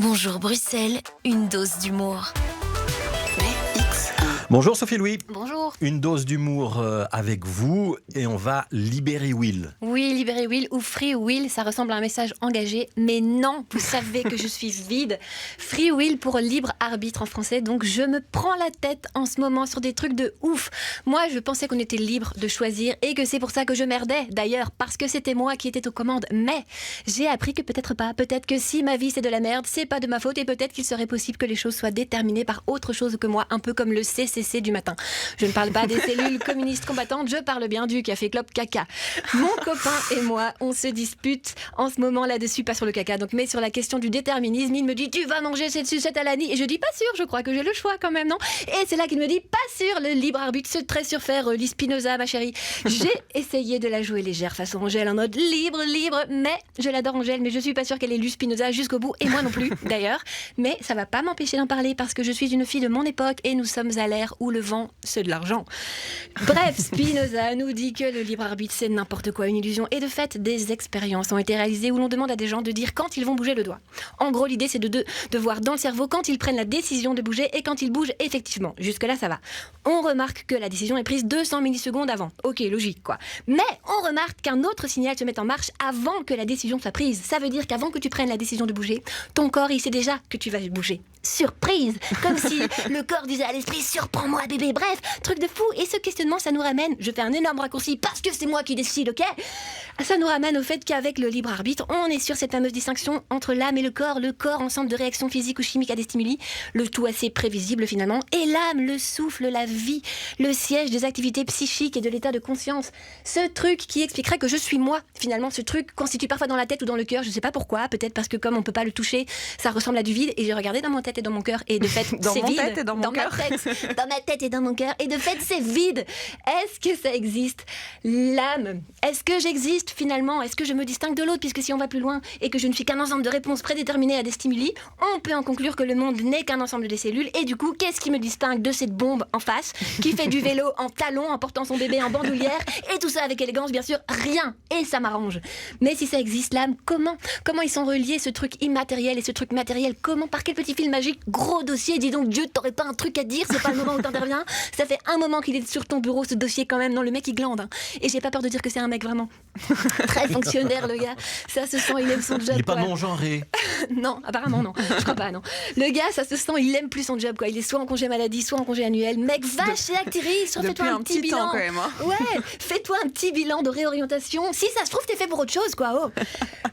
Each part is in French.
Bonjour Bruxelles, une dose d'humour. Bonjour Sophie Louis. Bonjour. Une dose d'humour avec vous et on va libérer Will. Oui, libérer Will ou Free Will, ça ressemble à un message engagé, mais non, vous savez que je suis vide. Free Will pour libre arbitre en français, donc je me prends la tête en ce moment sur des trucs de ouf. Moi, je pensais qu'on était libre de choisir et que c'est pour ça que je merdais, d'ailleurs, parce que c'était moi qui étais aux commandes. Mais j'ai appris que peut-être pas, peut-être que si ma vie c'est de la merde, c'est pas de ma faute et peut-être qu'il serait possible que les choses soient déterminées par autre chose que moi, un peu comme le CCC du matin. Je ne parle pas des cellules communistes combattantes, je parle bien du café Clope Caca. Mon copain et moi, on se dispute en ce moment là-dessus, pas sur le caca, donc, mais sur la question du déterminisme. Il me dit, tu vas manger cette sucette à l'Annie, et je dis, pas sûr, je crois que j'ai le choix quand même, non? Et c'est là qu'il me dit, pas sûr, le libre arbitre, c'est très sur faire l'Spinoza, ma chérie. J'ai essayé de la jouer légère façon Angèle, en mode libre, mais je l'adore Angèle, mais je suis pas sûre qu'elle ait lu Spinoza jusqu'au bout, et moi non plus d'ailleurs, mais ça va pas m'empêcher d'en parler parce que je suis une fille de mon époque et nous sommes à l'ère où le vent, c'est de l'argent. Bref, Spinoza nous dit que le libre arbitre, c'est n'importe quoi, une illusion. Et de fait, des expériences ont été réalisées où l'on demande à des gens de dire quand ils vont bouger le doigt. En gros, l'idée, c'est de voir dans le cerveau quand ils prennent la décision de bouger et quand ils bougent effectivement. Jusque-là, ça va. On remarque que la décision est prise 200 millisecondes avant. Ok, logique, quoi. Mais on remarque qu'un autre signal se met en marche avant que la décision soit prise. Ça veut dire qu'avant que tu prennes la décision de bouger, ton corps, il sait déjà que tu vas bouger. Surprise! Comme si le corps disait à l'esprit, surprends-moi bébé, bref, truc de fou. Et ce questionnement, ça nous ramène, je fais un énorme raccourci parce que c'est moi qui décide, ok? Ça nous ramène au fait qu'avec le libre arbitre, on est sur cette fameuse distinction entre l'âme et le corps, ensemble de réactions physiques ou chimiques à des stimuli, le tout assez prévisible finalement, et l'âme, le souffle, la vie, le siège des activités psychiques et de l'état de conscience. Ce truc qui expliquerait que je suis moi, finalement, ce truc constitue parfois dans la tête ou dans le cœur, je sais pas pourquoi, peut-être parce que comme on peut pas le toucher, ça ressemble à du vide, et j'ai regardé dans mon tête et dans mon cœur, et de fait, c'est vide. Dans ma tête et dans mon cœur, et de fait, c'est vide. Est-ce que ça existe? L'âme, est-ce que j'existe finalement? Est-ce que je me distingue de l'autre? Puisque si on va plus loin et que je ne suis qu'un ensemble de réponses prédéterminées à des stimuli, on peut en conclure que le monde n'est qu'un ensemble de cellules. Et du coup, qu'est-ce qui me distingue de cette bombe en face qui fait du vélo en talons en portant son bébé en bandoulière et tout ça avec élégance? Bien sûr, rien. Et ça m'arrange. Mais si ça existe, l'âme, comment ils sont reliés, ce truc immatériel et ce truc matériel? Comment? Par quel petit fil magique? Gros dossier, dis donc Dieu, t'aurais pas un truc à dire? C'est pas le moment où t'interviens. Ça fait un moment qu'il est sur ton bureau, ce dossier quand même. Non, le mec il glande. Hein. Et j'ai pas peur de dire que c'est un mec vraiment très fonctionnaire, le gars. Ça se sent, il aime son job. Il est pas non-genré. Non, apparemment non. Je crois pas, non. Le gars, ça se sent, il aime plus son job, quoi. Il est soit en congé maladie, soit en congé annuel. Mec, va chez Actiris, soit fais-toi un petit bilan. Quand même, hein. Ouais, fais-toi un petit bilan de réorientation. Si ça se trouve, t'es fait pour autre chose, quoi. Oh.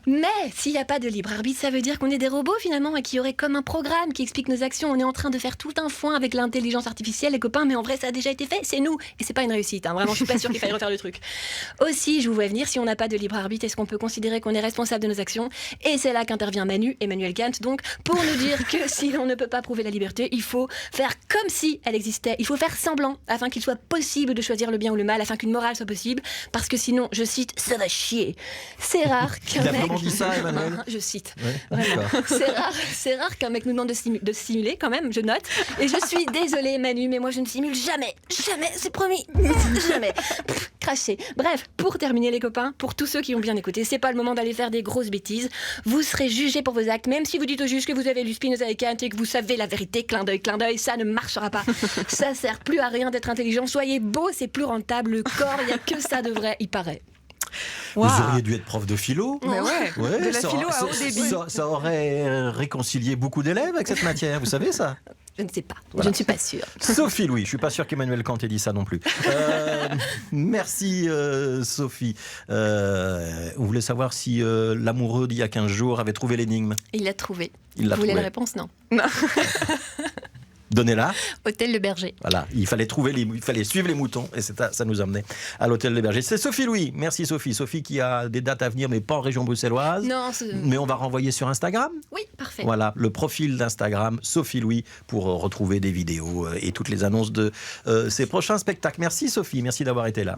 Mais s'il n'y a pas de libre arbitre, ça veut dire qu'on est des robots finalement et qu'il y aurait comme un programme qui explique nos actions. On est en train de faire tout un foin avec l'intelligence artificielle, les copains, mais en vrai, ça a déjà été fait. C'est nous. Et c'est pas une réussite. Hein. Vraiment, je suis pas sûre qu'il faille refaire le truc. Aussi, je vous vois venir, si on n'a pas de libre arbitre, est-ce qu'on peut considérer qu'on est responsable de nos actions? Et c'est là qu'intervient Emmanuel Kant, donc, pour nous dire que si on ne peut pas prouver la liberté, il faut faire comme si elle existait. Il faut faire semblant afin qu'il soit possible de choisir le bien ou le mal, afin qu'une morale soit possible, parce que sinon, je cite, ça va chier. C'est rare qu'un Il a mec... vraiment dit ça, Emmanuel? Je cite. Ouais, C'est rare qu'un mec nous demande de simuler, quand même, je note. Et je suis désolée, Manu, mais moi je ne simule jamais, c'est promis, jamais. Craché. Bref, pour terminer les copains, pour tous ceux qui ont bien écouté, c'est pas le moment d'aller faire des grosses bêtises. Vous serez jugés pour vos actes, même si vous dites au juge que vous avez lu Spinoza et Kant et que vous savez la vérité, clin d'œil, ça ne marchera pas. Ça sert plus à rien d'être intelligent. Soyez beau, c'est plus rentable. Le corps, il n'y a que ça de vrai, il paraît. Vous auriez dû être prof de philo. Mais ouais, de la philo à haut débit. Ça aurait réconcilié beaucoup d'élèves avec cette matière, vous savez ça? Je ne sais pas, voilà. Je ne suis pas sûre. Sophie Louis, je suis pas sûr qu'Emmanuel Kant ait dit ça non plus. Merci Sophie. Vous voulez savoir si l'amoureux d'il y a 15 jours avait trouvé l'énigme? Il l'a trouvé. Vous voulez la réponse? Non. Donnez-la. Hôtel Le Berger. Voilà, il fallait suivre les moutons et ça nous amenait à l'Hôtel Le Berger. C'est Sophie Louis. Merci Sophie. Sophie qui a des dates à venir mais pas en région bruxelloise. Non, mais on va renvoyer sur Instagram. Oui, parfait. Voilà, le profil d'Instagram Sophie Louis pour retrouver des vidéos et toutes les annonces de ses prochains spectacles. Merci Sophie, merci d'avoir été là.